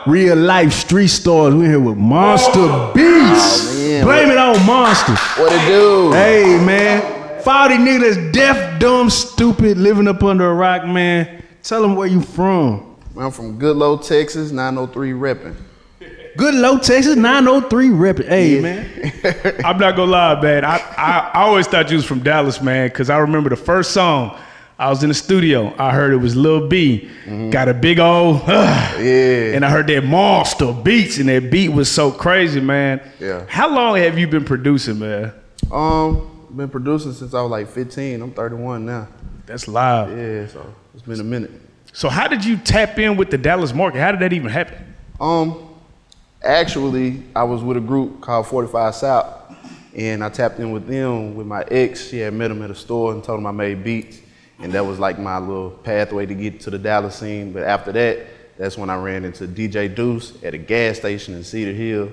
Real Life Street Stars. We're here with Monstah Beatz. Man, Blame it on Monstah. What it do? Hey, man. Follow these niggas that's deaf, dumb, stupid, living up under a rock, man. Tell them where you from. I'm from Goodlow, Texas, 903 reppin'. Goodlow, Texas, 903 reppin'. Hey, man. I'm not gonna lie, man. I always thought you was from Dallas, man, because I remember the first song. I was in the studio. I heard it was Lil B. Got a big old, Yeah. and I heard that Monstah Beatz, and that beat was so crazy, man. Yeah. How long have you been producing, man? Been producing since I was like 15. I'm 31 now. That's live. Yeah, so it's been a minute. So how did you tap in with the Dallas market? How did that even happen? Actually, I was with a group called 45 South, and I tapped in with them with my ex. She had met him at a store and told him I made beats. And that was like my little pathway to get to the Dallas scene. But after that, that's when I ran into DJ Deuce at a gas station in Cedar Hill.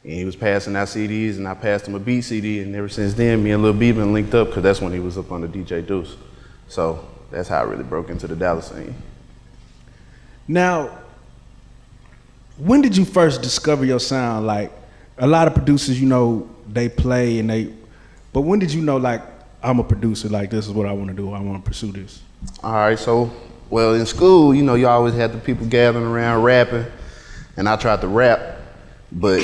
And he was passing out CDs, and I passed him a beat CD. And ever since then, me and Lil Bieber linked up, because that's when he was up under DJ Deuce. So that's how I really broke into the Dallas scene. Now, when did you first discover your sound? Like, a lot of producers, you know, they play and but when did you know, like, I'm a producer, like, this is what I want to do, I want to pursue this? All right, so, well, in school, you know, you always had the people gathering around rapping, and I tried to rap, but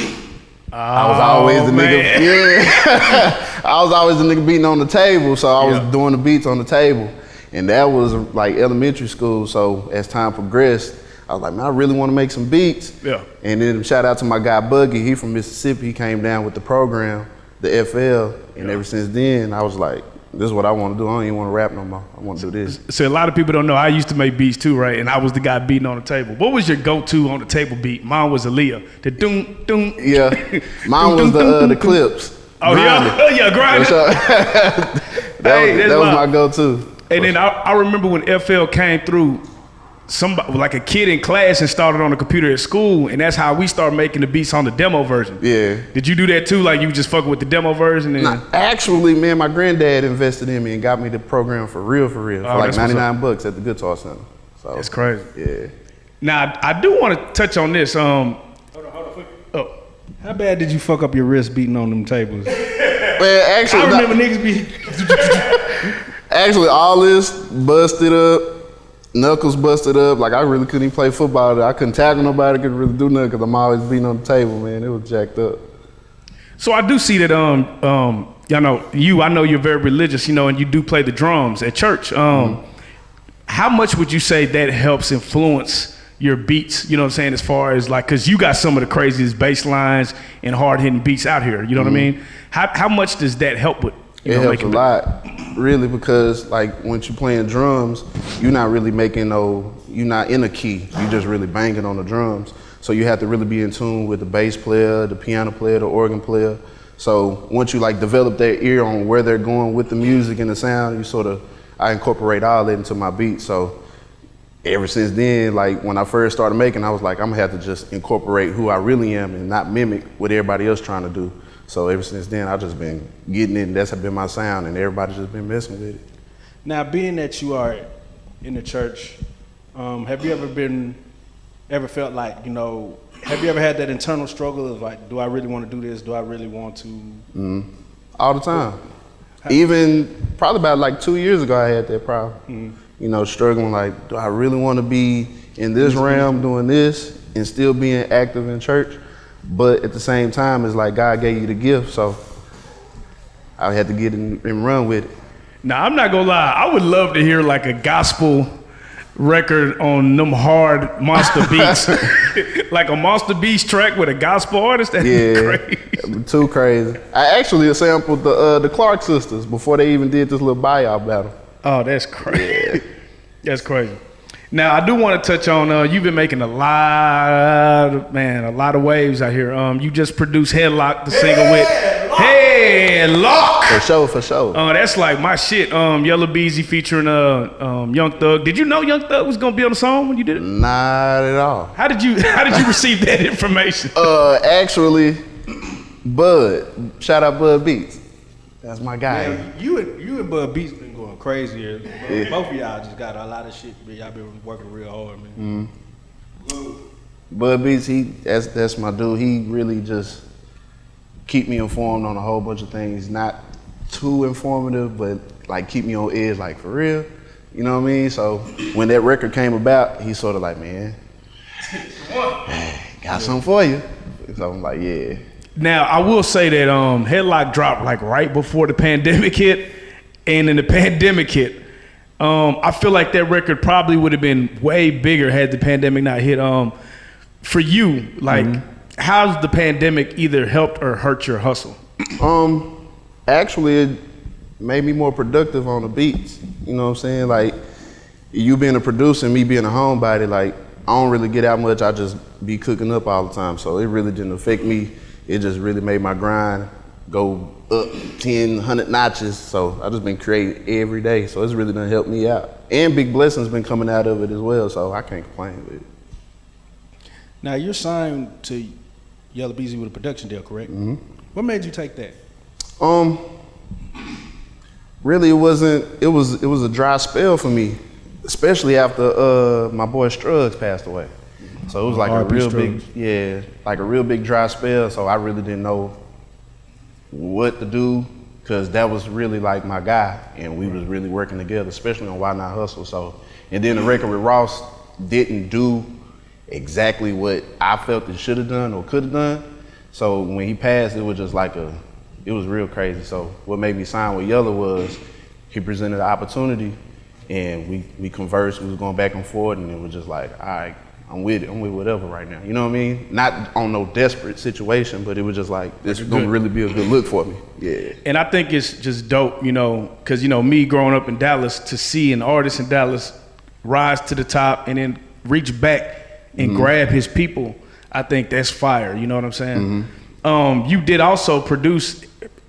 I was always the nigga, yeah. I was always the nigga beating on the table, so I was doing the beats on the table. And that was like elementary school, so as time progressed, I was like, man, I really want to make some beats. Yeah. And then shout out to my guy Buggy, he from Mississippi, he came down with the program, the FL, and ever since then, I was like, this is what I want to do. I don't even want to rap no more. I want to do this. So a lot of people don't know, I used to make beats too, right? And I was the guy beating on the table. What was your go-to on the table beat? Mine was Aaliyah. The doom, doom. Yeah, mine was the Clips. Oh, yeah, grind it. That was my go-to. And then I remember when FL came through, somebody, like a kid in class, and started on the computer at school, and that's how we started making the beats on the demo version. Yeah. Did you do that too? Like, you just fucking with the demo version? And nah, actually, man, my granddad invested in me and got me the program for real, for like 99 bucks at the Guitar Center. So that's crazy. Yeah. Now, I do want to touch on this. Hold on. Oh. How bad did you fuck up your wrist beating on them tables? Man, actually, I remember niggas be... Actually, all this busted up, knuckles busted up. Like, I really couldn't even play football. I couldn't tackle nobody, couldn't really do nothing, because I'm always beating on the table, man. It was jacked up. So I do see that, I know you're very religious, you know, and you do play the drums at church. How much would you say that helps influence your beats, you know what I'm saying, as far as like, because you got some of the craziest bass lines and hard-hitting beats out here, you know what I mean? How much does that help with, it helps a lot, really, because like once you're playing drums, you're not really making you're not in a key, you just really banging on the drums. So you have to really be in tune with the bass player, the piano player, the organ player. So once you like develop their ear on where they're going with the music and the sound, I incorporate all that into my beats. So ever since then, like when I first started making, I was like, I'm gonna have to just incorporate who I really am and not mimic what everybody else trying to do. So ever since then, I've just been getting it, and that's been my sound, and everybody's just been messing with it. Now, being that you are in the church, have you ever felt like, you know, have you ever had that internal struggle of like, do I really want to do this? Do I really want to? All the time. Even probably about like 2 years ago, I had that problem. You know, struggling like, do I really want to be in this realm doing this and still being active in church? But at the same time, it's like God gave you the gift, so I had to get in and run with it. Now, I'm not gonna lie, I would love to hear like a gospel record on them hard Monstah Beatz. Like a Monstah Beatz track with a gospel artist, that'd be crazy. Too crazy. I actually sampled the Clark sisters before they even did this little buyout battle. Oh, that's crazy. That's crazy. Now, I do want to touch on, you've been making a lot of waves out here. You just produced Headlock, the single with Headlock. For sure. That's like my shit. Yella Beezy featuring Young Thug. Did you know Young Thug was gonna be on the song when you did it? Not at all. How did you receive that information? Actually, Bud. Shout out Bud Beatz. That's my guy. Man, you and Bud Beatz been going crazy here. Both of y'all just got a lot of shit. Y'all been working real hard, man. Bud Beatz, that's my dude. He really just keep me informed on a whole bunch of things. Not too informative, but like keep me on edge, like for real. You know what I mean? So when that record came about, he sort of like, man, got something for you. So I'm like, yeah. Now I will say that Headlock dropped like right before the pandemic hit, and in the pandemic hit, I feel like that record probably would have been way bigger had the pandemic not hit. For you, like, how's the pandemic either helped or hurt your hustle? Actually, it made me more productive on the beats. You know what I'm saying? Like, you being a producer and me being a homebody, like, I don't really get out much. I just be cooking up all the time. So it really didn't affect me. It just really made my grind go up 10, 100 notches. So I just been creating every day. So it's really done helped me out. And big blessings been coming out of it as well. So I can't complain with it. Now you're signed to Yella Beezy with a production deal, correct? Mm-hmm. What made you take that? Really, it was a dry spell for me, especially after my boy Starz passed away. So it was like a real big dry spell. So I really didn't know what to do, because that was really like my guy, and we was really working together, especially on Why Not Hustle. So, and then the record with Ross didn't do exactly what I felt it should have done or could have done. So when he passed, it was just like it was real crazy. So what made me sign with Yella was he presented an opportunity, and we conversed. We was going back and forth, and it was just like, all right, I'm with it. I'm with whatever right now. You know what I mean? Not on no desperate situation, but it was just like, this is gonna really be a good look for me. Yeah. And I think it's just dope, you know, because, you know, me growing up in Dallas, to see an artist in Dallas rise to the top and then reach back and grab his people, I think that's fire. You know what I'm saying? You did also produce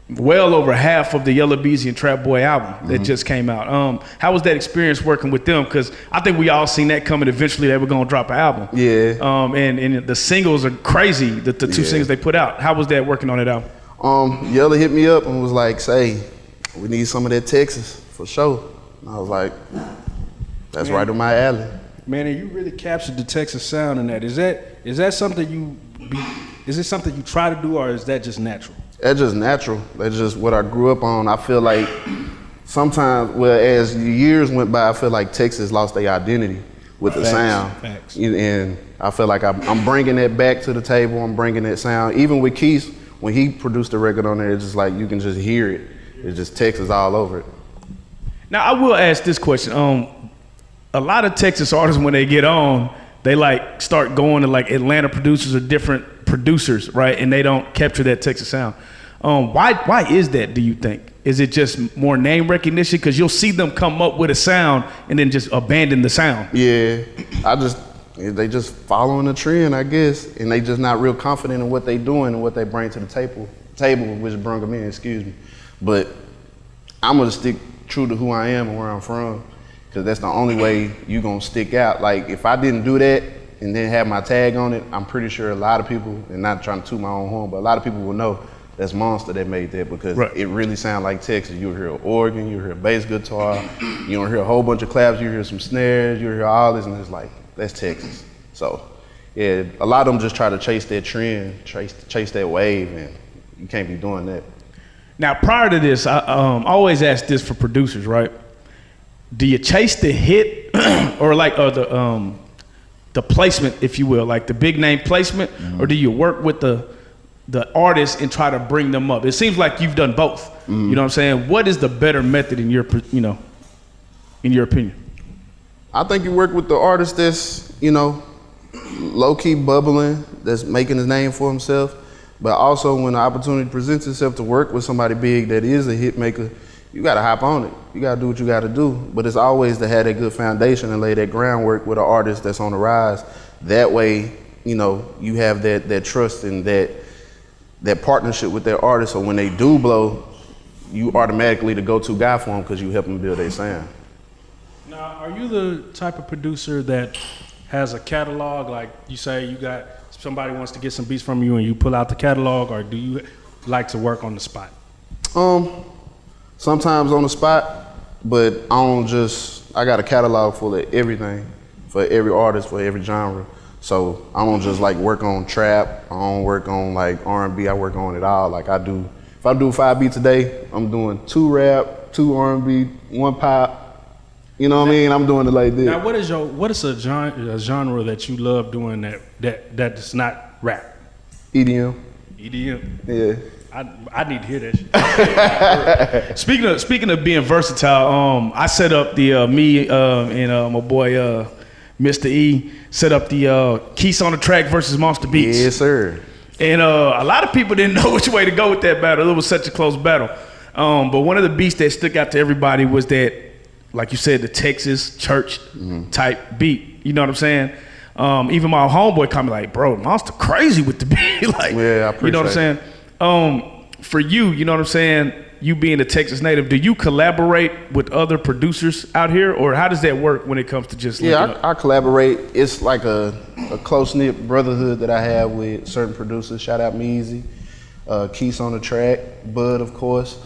well over half of the Yella Beezy and Trap Boy album that just came out. How was that experience working with them? Because I think we all seen that coming. Eventually they were gonna drop an album. Yeah. And the singles are crazy, the two singles they put out. How was that working on that album? Yella hit me up and was like, say, we need some of that Texas for sure. And I was like, that's right in my alley. Man, and you really captured the Texas sound in that. Is that something is it something you try to do, or is that just natural? That's just natural. That's just what I grew up on. I feel like sometimes, well, as the years went by, I feel like Texas lost their identity with the sound. Facts. And I feel like I'm bringing that back to the table. I'm bringing that sound. Even with Keith, when he produced the record on there, it's just like you can just hear it. It's just Texas all over it. Now, I will ask this question. A lot of Texas artists, when they get on, they like start going to like Atlanta producers or different producers, right? And they don't capture that Texas sound. Why is that, do you think? Is it just more name recognition? Because you'll see them come up with a sound and then just abandon the sound. Yeah, they just following the trend, I guess, and they just not real confident in what they doing and what they bring to the table, which brought them in, excuse me. But I'm gonna stick true to who I am and where I'm from, because that's the only way you gonna stick out. Like, if I didn't do that and then have my tag on it, I'm pretty sure a lot of people, and not trying to toot my own horn, but a lot of people will know that's Monstah that made that, because it really sounds like Texas. You'll hear an organ, you'll hear a bass guitar, you don't hear a whole bunch of claps, you hear some snares, you hear all this, and it's like, that's Texas. So, yeah, a lot of them just try to chase that trend, chase that wave, and you can't be doing that. Now, prior to this, I always ask this for producers, right? Do you chase the hit or the placement, if you will, like the big name placement, or do you work with the artist and try to bring them up? It seems like you've done both. You know what I'm saying? What is the better method in your opinion? I think you work with the artist that's, low-key bubbling, that's making his name for himself. But also, when the opportunity presents itself to work with somebody big that is a hit maker, you gotta hop on it. You gotta do what you gotta do. But it's always to have that good foundation and lay that groundwork with an artist that's on the rise. That way, you have that trust and that partnership with that artist. So when they do blow, you automatically the go-to guy for them, because you help them build their sound. Now, are you the type of producer that has a catalog? Like, you say you got somebody wants to get some beats from you and you pull out the catalog, or do you like to work on the spot? Sometimes on the spot, but I got a catalog full of everything for every artist, for every genre. So I don't just like work on trap. I don't work on like R&B. I work on it all. Like I do, if I do 5 beats a day, I'm doing 2 rap, 2 R&B, 1 pop. You know what I mean? I'm doing it like this. Now, what is a genre that you love doing that's not rap? EDM. EDM. Yeah. I need to hear that shit. Speaking of being versatile, I set up the me and my boy Mr. E set up the Keys on the Track versus Monstah Beatz. Yes, sir. And a lot of people didn't know which way to go with that battle. It was such a close battle. But one of the beats that stuck out to everybody was that, like you said, the Texas church type beat. You know what I'm saying? Even my homeboy called me like, bro, Monstah crazy with the beat. Like, Yeah, I appreciate you know what I'm saying? For you, you know what I'm saying? You being a Texas native, do you collaborate with other producers out here, or how does that work when it comes to just linking up? I collaborate. It's like a close-knit brotherhood that I have with certain producers. Shout out Meezy, Keys on the Track, Bud, of course,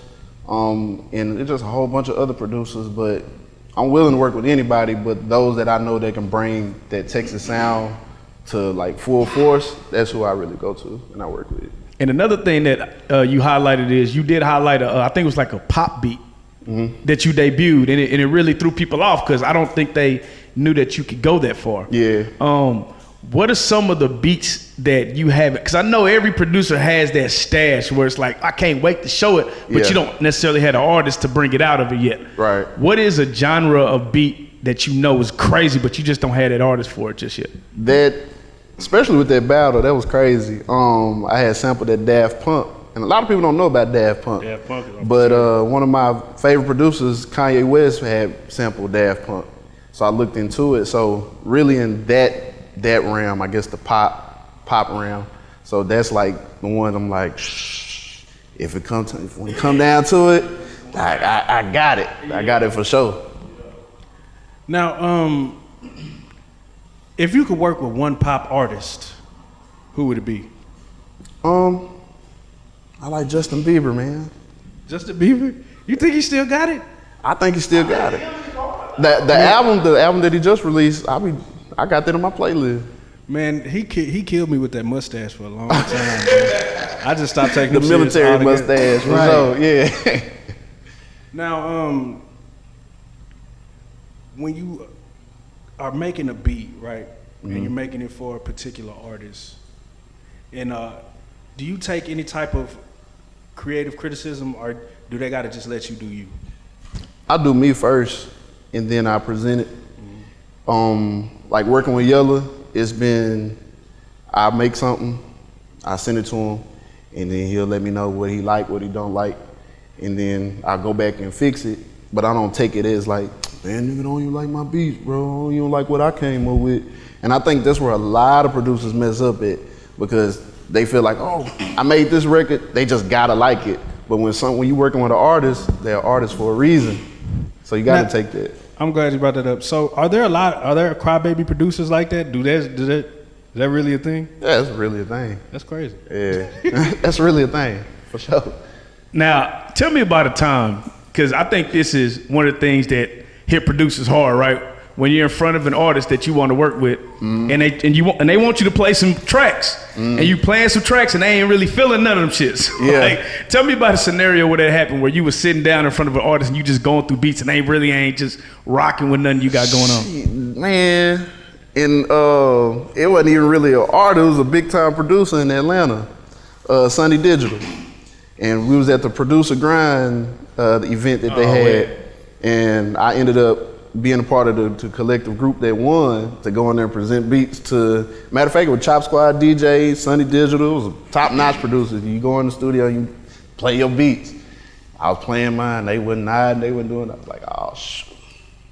and it's just a whole bunch of other producers. But I'm willing to work with anybody, but those that I know that can bring that Texas sound to like full force, that's who I really go to and I work with. And another thing that you highlighted is you did highlight I think it was like a pop beat that you debuted, and it really threw people off because I don't think they knew that you could go that far. Yeah. What are some of the beats that you have? Because I know every producer has that stash where it's like, I can't wait to show it, but you don't necessarily have an artist to bring it out of it yet. Right. What is a genre of beat that you know is crazy, but you just don't have that artist for it just yet? That, especially with that battle, that was crazy. I had sampled that Daft Punk, and a lot of people don't know about Daft Punk. Daft Punk is But one of my favorite producers, Kanye West, had sampled Daft Punk. So I looked into it. So really in that realm, I guess the pop realm. So that's like the one I'm like, shh. When it come down to it, I got it. I got it for sure. Now, if you could work with one pop artist, who would it be? I like Justin Bieber, man. Justin Bieber? You think he still got it? I think he still got it. The album that he just released, I got that on my playlist. Man, he killed me with that mustache for a long time. Man. I just stopped taking The him serious military altogether. mustache, right. Yeah. Now, when you are making a beat, right, and you're making it for a particular artist, and do you take any type of creative criticism, or do they gotta just let you do you? I do me first, and then I present it. Like working with Yella, it's been, I make something, I send it to him, and then he'll let me know what he like, what he don't like, and then I go back and fix it. But I don't take it as like, man, nigga, don't you like my beats, bro? You don't like what I came up with. And I think that's where a lot of producers mess up at, because they feel like, oh, I made this record, they just gotta like it. But when you're working with an artist, they're artists for a reason. So you gotta take that. I'm glad you brought that up. So are there crybaby producers like that? Is that really a thing? Yeah, that's really a thing. That's crazy. Yeah, that's really a thing, for sure. Now, tell me about a time, because I think this is one of the things that hit producers hard, right? When you're in front of an artist that you want to work with, and they want you to play some tracks, and you playing some tracks, and they ain't really feeling none of them shits. Yeah. Like, tell me about a scenario where that happened, where you was sitting down in front of an artist and you just going through beats, and they really ain't just rocking with nothing you got going on. Man, and it wasn't even really an artist. It was a big time producer in Atlanta, Sunny Digital, and we was at the Producer Grind the event that they had, and I ended up being a part of the collective group that won to go in there and present beats to, matter of fact, it was Chop Squad DJs, Sunny Digital, it was a top-notch producer. You go in the studio, you play your beats. I was playing mine, they wasn't nodding, they wasn't doing it. I was like, oh, shoot,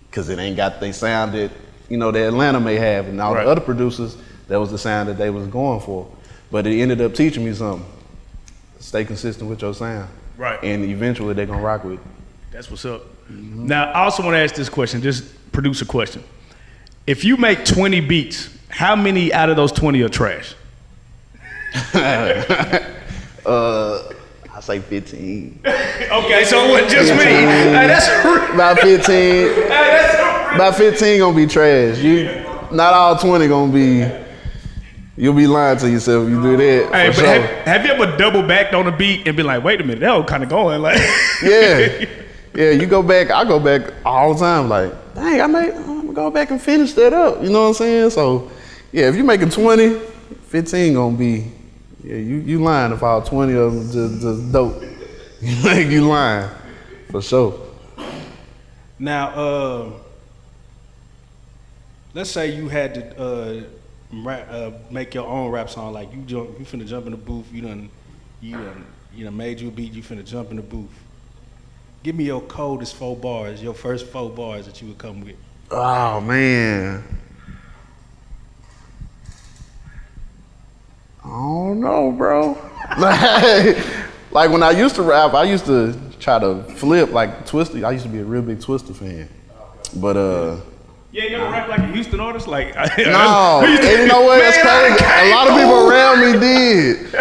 because it ain't got the sound that, that Atlanta may have, and all the other producers, that was the sound that they was going for. But it ended up teaching me something. Stay consistent with your sound. Right. And eventually they're gonna rock with it. That's what's up. Now, I also want to ask this question, just producer question. If you make 20 beats, how many out of those 20 are trash? I say 15. Okay, so it wasn't just me. Hey, that's About 15. About 15 gonna be trash. Not all 20 gonna be. You'll be lying to yourself if you do that. Hey, for but sure. have you ever double backed on a beat and been like, wait a minute, that was kind of going like. Yeah. Yeah, you go back, I go back all the time, like, dang, I'm gonna go back and finish that up. You know what I'm saying? So, yeah, if you're making 20, 15 gonna be, yeah, you lying if all 20 of them just dope. You lying, for sure. Now, let's say you had to make your own rap song. Like you finna jump in the booth. You done made you a beat. You finna jump in the booth. Give me your coldest 4 bars. Your first 4 bars that you would come with. Oh man, I don't know, bro. Like when I used to rap, I used to try to flip like Twister. I used to be a real big Twister fan, but Yeah, you ever rap like a Houston artist? Like no, and you know what? That's crazy. A lot of people around me did,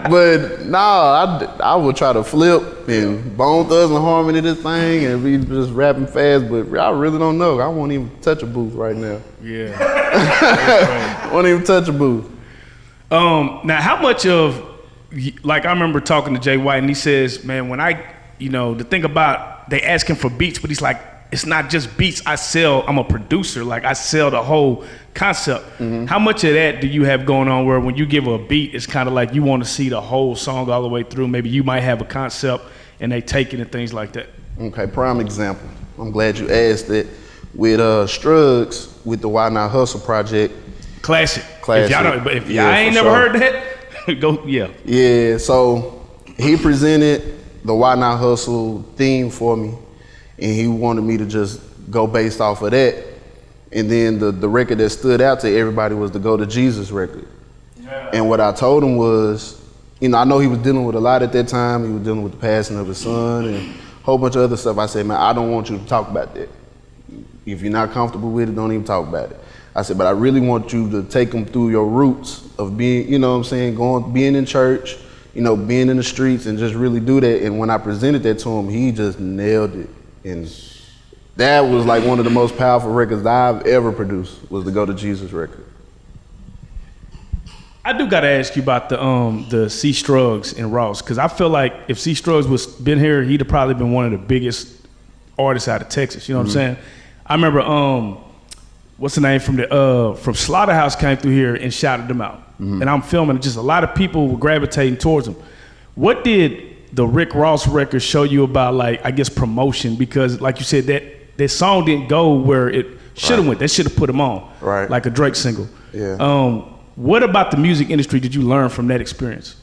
but no, I would try to flip and Bone Thugs and Harmony this thing and be just rapping fast. But I really don't know. I won't even touch a booth right now. Yeah. Won't even touch a booth. Now, how much of, like I remember talking to Jay White and he says, man, when the thing about, they asking for beats, but he's like, it's not just beats I'm a producer, like I sell the whole concept. Mm-hmm. How much of that do you have going on where when you give a beat, it's kind of like you want to see the whole song all the way through? Maybe you might have a concept and they take it and things like that. Okay, prime example. I'm glad you asked it. With Struggs, with the Why Not Hustle project. Classic. Classic. If y'all ain't never heard that, go, yeah. Yeah, so he presented the Why Not Hustle theme for me, and he wanted me to just go based off of that. And then the record that stood out to everybody was the Go to Jesus record. Yeah. And what I told him was, I know he was dealing with a lot at that time. He was dealing with the passing of his son and a whole bunch of other stuff. I said, man, I don't want you to talk about that. If you're not comfortable with it, don't even talk about it. I said, but I really want you to take them through your roots of being, you know what I'm saying, being in church, being in the streets and just really do that. And when I presented that to him, he just nailed it. And that was like one of the most powerful records that I've ever produced, was the Go to Jesus record. I do gotta ask you about the C Struggs and Ross, because I feel like if C Struggs was been here, he'd have probably been one of the biggest artists out of Texas. You know what I'm saying? I remember what's the name from Slaughterhouse came through here and shouted them out. And I'm filming, just a lot of people were gravitating towards him. What did the Rick Ross record show you about, like, I guess promotion? Because like you said, that song didn't go where it should have went. That should have put him on, right? Like a Drake single. Yeah. What about the music industry did you learn from that experience?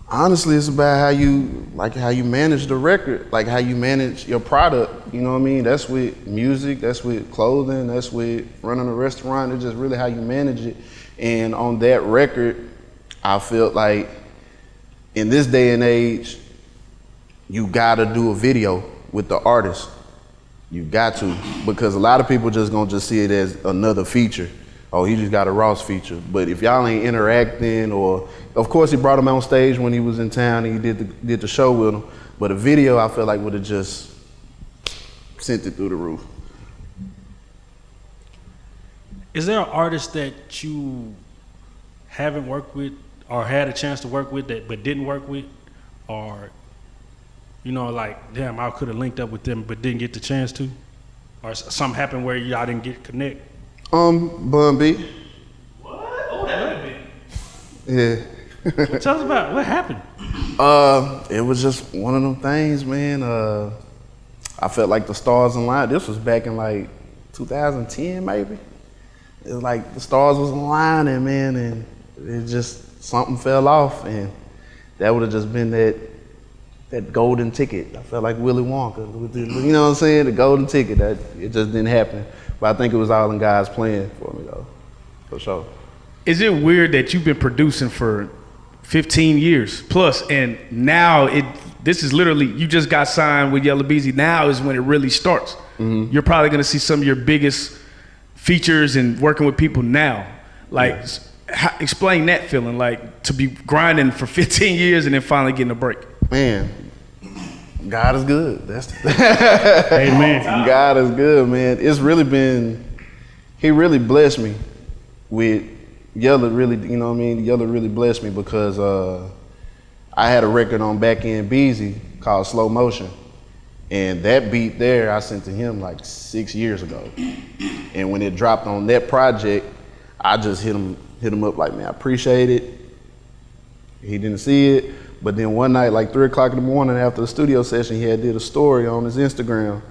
Honestly, it's about how you manage the record, like how you manage your product. You know what I mean? That's with music, that's with clothing, that's with running a restaurant. It's just really how you manage it. And on that record, I felt like in this day and age, you gotta do a video with the artist. You got to, because a lot of people just gonna see it as another feature. Oh, he just got a Ross feature. But if y'all ain't interacting, or of course he brought him on stage when he was in town and he did the show with him. But a video, I feel like would have just sent it through the roof. Is there an artist that you haven't worked with or had a chance to work with but didn't work with? Or, like, damn, I could have linked up with them but didn't get the chance to? Or something happened where y'all didn't get connect? Bun B. What? Oh, that Yeah. Tell us about it. What happened? It was just one of them things, man. I felt like the stars aligned. This was back in like 2010, maybe. It was like the stars was aligning, man, and it just, something fell off, and that would have just been that golden ticket. I felt like Willy Wonka, you know what I'm saying? The golden ticket, that it just didn't happen. But I think it was all in God's plan for me, though, for sure. Is it weird that you've been producing for 15 years plus, and now this is literally, you just got signed with Yella Beezy, now is when it really starts. You're probably gonna see some of your biggest features and working with people now. Like, explain that feeling, like to be grinding for 15 years and then finally getting a break. Man, God is good. Amen. God is good, man. It's really been, he really blessed me with Yella really, you know what I mean? Yella really blessed me because I had a record on Back End Beezy called Slow Motion. And that beat there, I sent to him like 6 years ago. And when it dropped on that project, I just hit him up like, man, I appreciate it. He didn't see it. But then one night, like 3 o'clock in the morning after the studio session, he had did a story on his Instagram.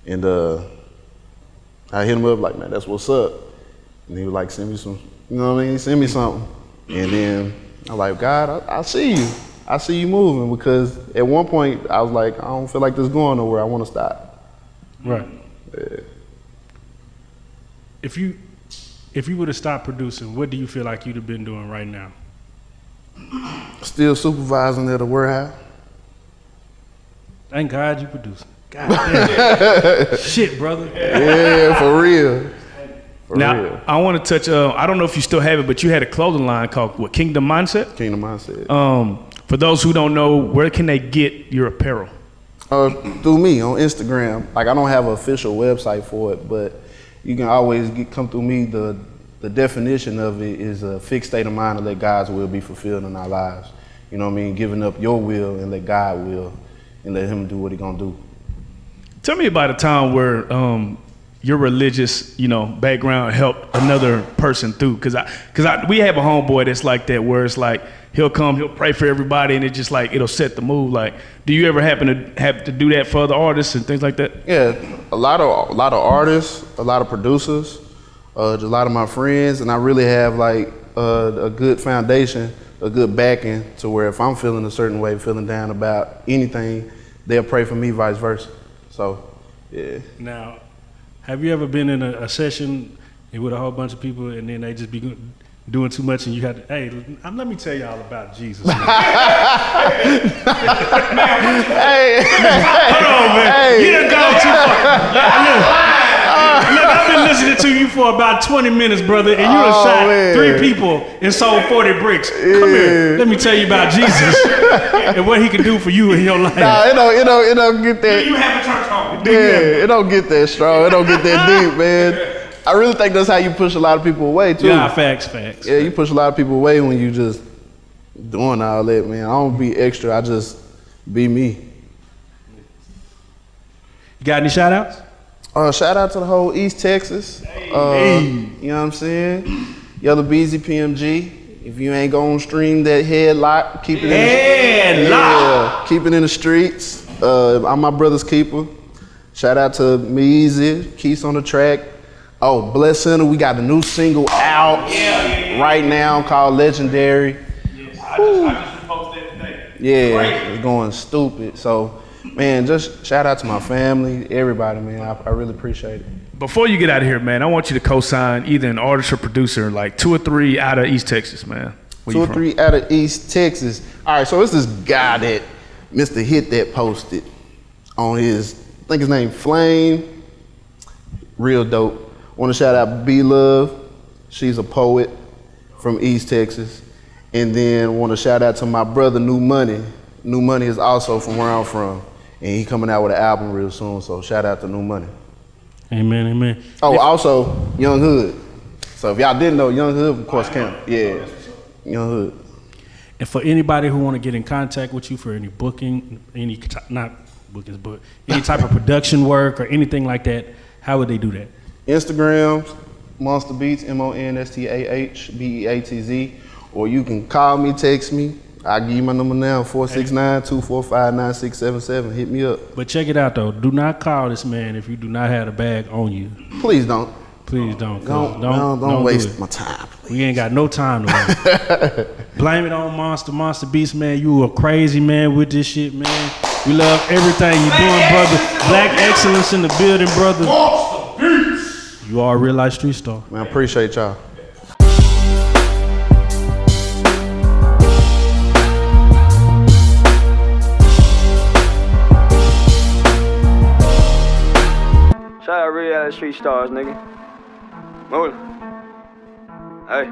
And I hit him up like, man, that's what's up. And he was like, send me some, you know what I mean? Send me something. And then I'm like, God, I see you. I see you moving, because at one point I was like, I don't feel like this going nowhere. I want to stop. Right. Yeah. If you would have stopped producing, what do you feel like you'd have been doing right now? Still supervising at a warehouse. Thank God you producing. God damn. Shit, brother. Yeah, for real. Now, I want to touch, I don't know if you still have it, but you had a clothing line called what, Kingdom Mindset? Kingdom Mindset. For those who don't know, where can they get your apparel? Through me on Instagram. Like, I don't have an official website for it, but you can always come through me. The definition of it is a fixed state of mind to let God's will be fulfilled in our lives. You know what I mean? Giving up your will and let God will, and let him do what he gonna do. Tell me about a time where your religious, background helped another person through. Cause we have a homeboy that's like that, where it's like he'll pray for everybody, and it just like it'll set the mood. Like, do you ever happen to have to do that for other artists and things like that? Yeah, a lot of artists, a lot of producers, just a lot of my friends, and I really have like a good foundation, a good backing, to where if I'm feeling a certain way, feeling down about anything, they'll pray for me, vice versa. So, yeah. Now, have you ever been in a session with a whole bunch of people, and then they just be doing too much, and you had to, hey, let me tell y'all about Jesus. Man. Hey, Hold on, man. Hey. You done gone too far. Look, I've been listening to you for about 20 minutes, brother, and you done shot man. 3 people and sold 40 bricks. Come here. Let me tell you about Jesus and what he can do for you in your life. Nah, it don't get that. You have a church home. Yeah, it don't get that strong. It don't get that deep, man. I really think that's how you push a lot of people away too. Yeah, facts. Yeah, you push a lot of people away when you just doing all that, man. I don't be extra. I just be me. You got any shout outs? Shout out to the whole East Texas. You know what I'm saying? Yella Beezy PMG. If you ain't gonna stream that Headlock, keep it keep it in the streets. I'm my brother's keeper. Shout out to Meezy, Keys on the track. Oh, Bless Center, we got a new single out right now called Legendary. I just posted that today. Yeah, it's going stupid. So, man, just shout out to my family, everybody, man. I really appreciate it. Before you get out of here, man, I want you to co-sign either an artist or producer, like 2 or 3 out of East Texas, man. Where 2 you or from? 3 out of East Texas. All right, so it's this guy that Mr. Hit that posted on his, I think his name Flame. Real dope. Want to shout out B Love. She's a poet from East Texas. And then want to shout out to my brother New Money. New Money is also from where I'm from, and he coming out with an album real soon. So shout out to New Money. Amen, amen. Oh, also Young Hood. So if y'all didn't know, Young Hood, of course, count. Yeah, Young Hood. And for anybody who want to get in contact with you for any booking, not bookings, but any type of production work or anything like that, how would they do that? Instagram, Monstah Beatz, MonstahBeatz, or you can call me, text me. I'll give you my number now, 469-245-9677. Hit me up. But check it out though. Do not call this man if you do not have a bag on you. Please don't. Please don't. Don't waste my time. Please. We ain't got no time to waste. Blame it on Monstah Beatz, man. You a crazy man with this shit, man. We love everything you doing, brother. Black excellence in the building, brother. Monstah Beatz. You are a real life street star. Man, I appreciate y'all. Shout out Reallyfe Street Stars, nigga. Move. Hey.